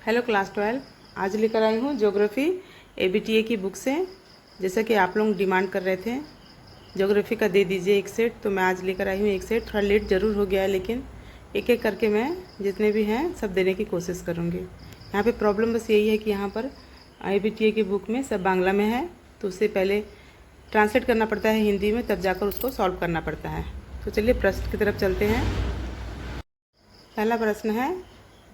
Hello class 12। आज लेकर आई हूँ ज्योग्राफी एबीटीए की बुक से। जैसा कि आप लोग डिमांड कर रहे थे ज्योग्राफी का दे दीजिए एक सेट, तो मैं आज लेकर आई हूँ एक सेट। थोड़ा लेट ज़रूर हो गया है, लेकिन एक एक करके मैं जितने भी हैं सब देने की कोशिश करूँगी। यहाँ पे प्रॉब्लम बस यही है कि यहाँ पर एबीटीए की बुक में सब बांग्ला में है, तो उससे पहले ट्रांसलेट करना पड़ता है हिंदी में, तब जाकर उसको सॉल्व करना पड़ता है। तो चलिए प्रश्न की तरफ चलते हैं। पहला प्रश्न है,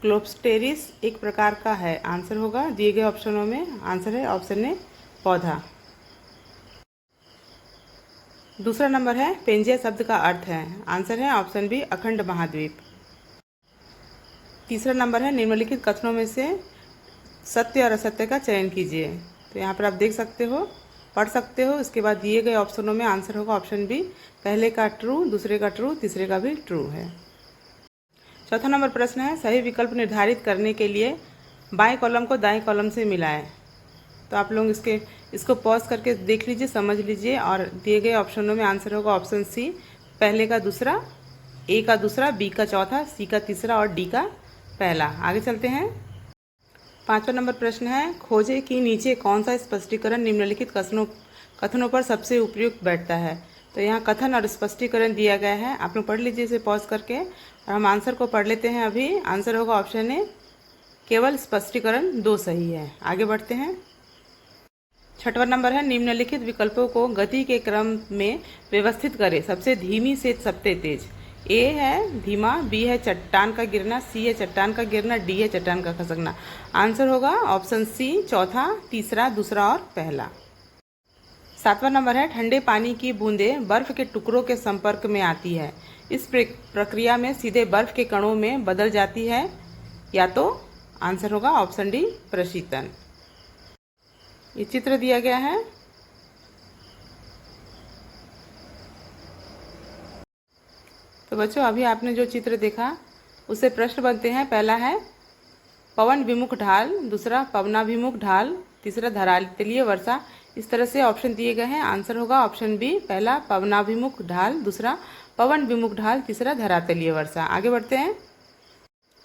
ग्लोब्स्टेरिस एक प्रकार का है। आंसर होगा दिए गए ऑप्शनों में। आंसर है ऑप्शन ए पौधा। दूसरा नंबर है, पेंजिया शब्द का अर्थ है। आंसर है ऑप्शन बी अखंड महाद्वीप। तीसरा नंबर है, निम्नलिखित कथनों में से सत्य और असत्य का चयन कीजिए। तो यहाँ पर आप देख सकते हो, पढ़ सकते हो। इसके बाद दिए गए ऑप्शनों में आंसर होगा ऑप्शन बी, पहले का ट्रू, दूसरे का ट्रू, तीसरे का भी ट्रू है। चौथा नंबर प्रश्न है, सही विकल्प निर्धारित करने के लिए बाएं कॉलम को दाएं कॉलम से मिलाएं। तो आप लोग इसको पॉज करके देख लीजिए, समझ लीजिए। और दिए गए ऑप्शनों में आंसर होगा ऑप्शन सी, पहले का दूसरा, ए का दूसरा, बी का चौथा, सी का तीसरा और डी का पहला। आगे चलते हैं। पांचवा नंबर प्रश्न है, खोजे कि नीचे कौन सा स्पष्टीकरण निम्नलिखित कथनों पर सबसे उपयुक्त बैठता है। तो यहाँ कथन और स्पष्टीकरण दिया गया है, आप लोग पढ़ लीजिए इसे पॉज करके। और हम आंसर को पढ़ लेते हैं अभी। आंसर होगा ऑप्शन ए, केवल स्पष्टीकरण 2 सही है। आगे बढ़ते हैं। छठवां नंबर है, निम्नलिखित विकल्पों को गति के क्रम में व्यवस्थित करें, सबसे धीमी से सबसे तेज। ए है धीमा, बी है चट्टान का गिरना, सी है चट्टान का गिरना, डी है चट्टान का खसकना। आंसर होगा ऑप्शन सी, चौथा, तीसरा, दूसरा और पहला। सातवां नंबर है, ठंडे पानी की बूंदें बर्फ के टुकड़ों के संपर्क में आती है, इस प्रक्रिया में सीधे बर्फ के कणों में बदल जाती है या तो। आंसर होगा ऑप्शन डी, प्रशीतन। ये चित्र दिया गया है। तो बच्चों, अभी आपने जो चित्र देखा उससे प्रश्न बनते हैं। पहला है पवन विमुख ढाल, दूसरा पवनाभिमुख ढाल, तीसरा धरातलीय वर्षा। इस तरह से ऑप्शन दिए गए हैं। आंसर होगा ऑप्शन बी, पहला पवनाभिमुख ढाल, दूसरा पवन विमुख ढाल, तीसरा धरातलीय वर्षा। आगे बढ़ते हैं।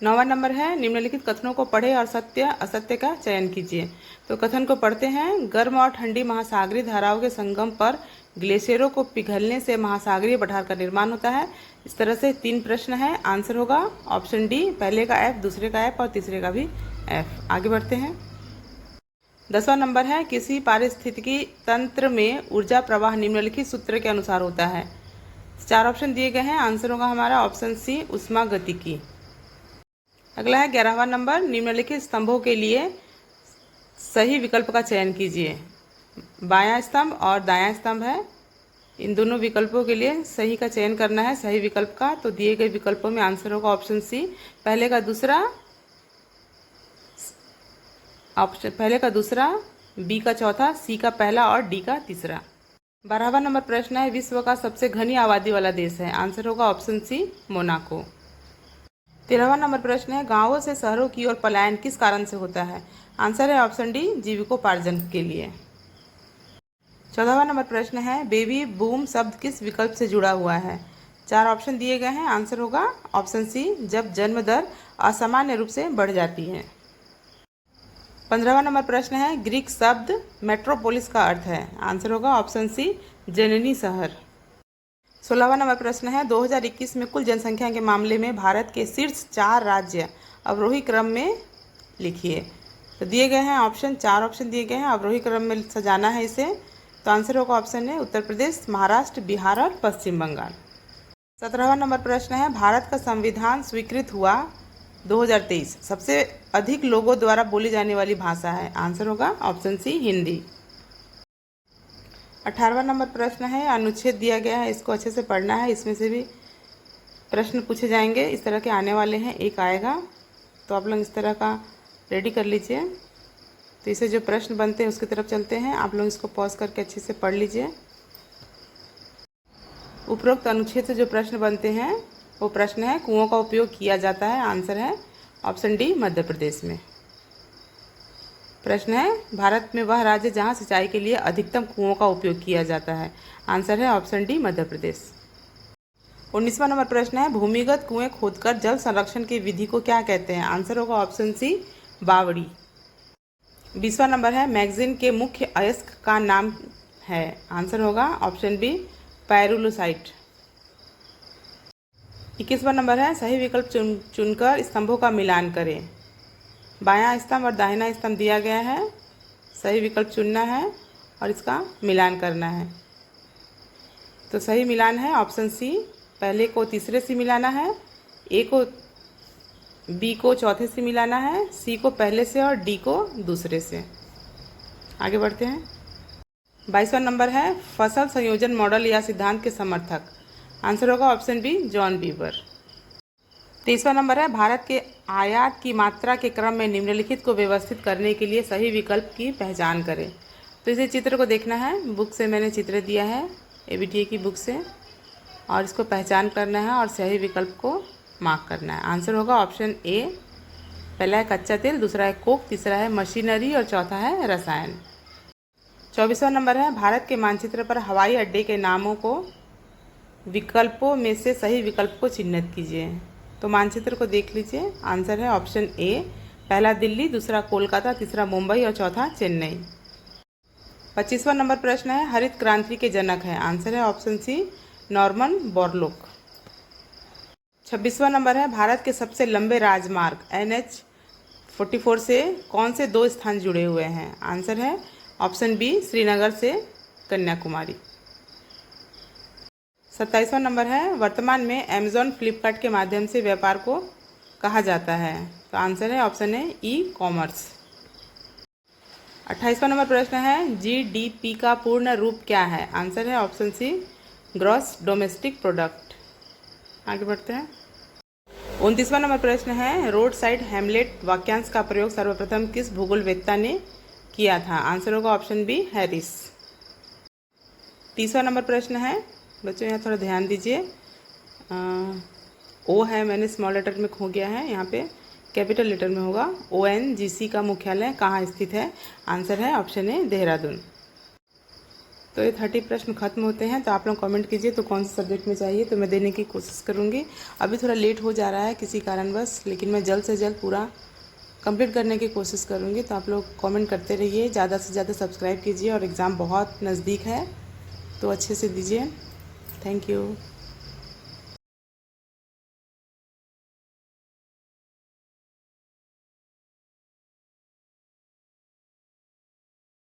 9वां नंबर है, निम्नलिखित कथनों को पढ़े और सत्य असत्य का चयन कीजिए। तो कथन को पढ़ते हैं, गर्म और ठंडी महासागरीय धाराओं के संगम पर ग्लेशियरों को पिघलने से महासागरीय पठार का निर्माण होता है। इस तरह से 3 प्रश्न है। आंसर होगा ऑप्शन डी, पहले का एफ, दूसरे का एफ और तीसरे का भी एफ। आगे बढ़ते हैं। 10वां नंबर है, किसी पारिस्थितिकी तंत्र में ऊर्जा प्रवाह निम्नलिखित सूत्र के अनुसार होता है। 4 ऑप्शन दिए गए हैं। आंसर होगा हमारा ऑप्शन सी, ऊष्मागतिकी। अगला है 11वां नंबर, निम्नलिखित स्तंभों के लिए सही विकल्प का चयन कीजिए। बायां स्तंभ और दायां स्तंभ है, इन दोनों विकल्पों के लिए सही का चयन करना है, सही विकल्प का। तो दिए गए विकल्पों में आंसर होगा ऑप्शन सी, पहले का दूसरा, बी का चौथा, सी का पहला और डी का तीसरा। 12वां नंबर प्रश्न है, विश्व का सबसे घनी आबादी वाला देश है। आंसर होगा ऑप्शन सी, मोनाको। 13वां नंबर प्रश्न है, गांवों से शहरों की ओर पलायन किस कारण से होता है। आंसर है ऑप्शन डी, जीविकोपार्जन के लिए। 14वां नंबर प्रश्न है, बेबी बूम शब्द किस विकल्प से जुड़ा हुआ है। 4 ऑप्शन दिए गए हैं। आंसर होगा ऑप्शन सी, जब जन्म दर असामान्य रूप से बढ़ जाती है। 15वां नंबर प्रश्न है, ग्रीक शब्द मेट्रोपोलिस का अर्थ है। आंसर होगा ऑप्शन सी, जननी शहर। 16वां नंबर प्रश्न है, 2021 में कुल जनसंख्या के मामले में भारत के शीर्ष 4 राज्य अवरोही क्रम में लिखिए। तो दिए गए हैं ऑप्शन, 4 ऑप्शन दिए गए हैं, अवरोही क्रम में सजाना है इसे। तो आंसर होगा ऑप्शन है, उत्तर प्रदेश, महाराष्ट्र, बिहार और पश्चिम बंगाल। 17वां नंबर प्रश्न है, भारत का संविधान स्वीकृत हुआ 2023, सबसे अधिक लोगों द्वारा बोली जाने वाली भाषा है। आंसर होगा ऑप्शन सी, हिंदी। 18वां नंबर प्रश्न है, अनुच्छेद दिया गया है, इसको अच्छे से पढ़ना है, इसमें से भी प्रश्न पूछे जाएंगे, इस तरह के आने वाले हैं, एक आएगा। तो आप लोग इस तरह का रेडी कर लीजिए। तो इसे जो प्रश्न बनते हैं उसकी तरफ चलते हैं। आप लोग इसको पॉज करके अच्छे से पढ़ लीजिए। उपरोक्त अनुच्छेद से जो प्रश्न बनते हैं वो प्रश्न है, कुओं का उपयोग किया जाता है। आंसर है ऑप्शन डी, मध्य प्रदेश में। प्रश्न है, भारत में वह राज्य जहाँ सिंचाई के लिए अधिकतम कुओं का उपयोग किया जाता है। आंसर है option D, Madhya Pradesh. 19वां number प्रश्न है, भूमिगत कुएं खोदकर जल संरक्षण की विधि को क्या कहते हैं। आंसर होगा ऑप्शन सी, बावड़ी। 20वां नंबर है, मैगजीन के मुख्य अयस्क का नाम है। आंसर होगा ऑप्शन बी, पायरुलोसाइट। 21वां नंबर है, सही विकल्प चुनकर स्तंभों का मिलान करें। बायां स्तंभ और दाहिना स्तंभ दिया गया है, सही विकल्प चुनना है और इसका मिलान करना है। तो सही मिलान है ऑप्शन सी, पहले को तीसरे से मिलाना है, ए को बी को चौथे से मिलाना है, सी को पहले से और डी को दूसरे से। आगे बढ़ते हैं। 22वां नंबर है, फसल संयोजन मॉडल या सिद्धांत के समर्थक। आंसर होगा ऑप्शन बी, जॉन बीवर। 23वां नंबर है, भारत के आयात की मात्रा के क्रम में निम्नलिखित को व्यवस्थित करने के लिए सही विकल्प की पहचान करें। तो इसे चित्र को देखना है, बुक से मैंने चित्र दिया है, ABTA की बुक से, और इसको पहचान करना है और सही विकल्प को मार्क करना है। आंसर होगा ऑप्शन ए, पहला है कच्चा तेल, दूसरा है कोक, तीसरा है मशीनरी और चौथा है रसायन। 24वां नंबर है, भारत के मानचित्र पर हवाई अड्डे के नामों को विकल्पों में से सही विकल्प को चिन्हित कीजिए। तो मानचित्र को देख लीजिए, आंसर है ऑप्शन ए, पहला दिल्ली, दूसरा कोलकाता, तीसरा मुंबई और चौथा चेन्नई। 25वां नंबर प्रश्न है, हरित क्रांति के जनक है। आंसर है ऑप्शन सी, नॉर्मन बोरलॉग। 26वां नंबर है, भारत के सबसे लंबे राजमार्ग NH-44 से कौन से 2 स्थान जुड़े हुए हैं। आंसर है ऑप्शन बी, श्रीनगर से कन्याकुमारी। 27वां नंबर है, वर्तमान में अमेज़न फ्लिपकार्ट के माध्यम से व्यापार को कहा जाता है। तो आंसर है ऑप्शन ए, ई कॉमर्स। 28वां नंबर प्रश्न है, GDP का पूर्ण रूप क्या है। आंसर है option C, gross domestic product. आगे बढ़ते हैं। 29वां नंबर प्रश्न है, रोड साइड हैमलेट वाक्यांश का प्रयोग सर्वप्रथम किस भूगोलवेत्ता ने किया था। आंसर होगा ऑप्शन बी, हैरिस। 30वां नंबर प्रश्न है, बच्चों यहाँ थोड़ा ध्यान दीजिए, ओ है, मैंने स्मॉल लेटर में खो गया है, यहाँ पे कैपिटल लेटर में होगा। ONGC का मुख्यालय कहाँ स्थित है। आंसर है ऑप्शन ए, देहरादून। तो ये 30 प्रश्न खत्म होते हैं। तो आप लोग कमेंट कीजिए तो कौन से सब्जेक्ट में चाहिए, तो मैं देने की कोशिश करूँगी। अभी थोड़ा लेट हो जा रहा है किसी कारणवश, लेकिन मैं जल्द से जल्द पूरा कंप्लीट करने की कोशिश करूँगी। तो आप लोग कमेंट करते रहिए, ज़्यादा से ज़्यादा सब्सक्राइब कीजिए, और एग्ज़ाम बहुत नज़दीक है तो अच्छे से दीजिए। Thank you.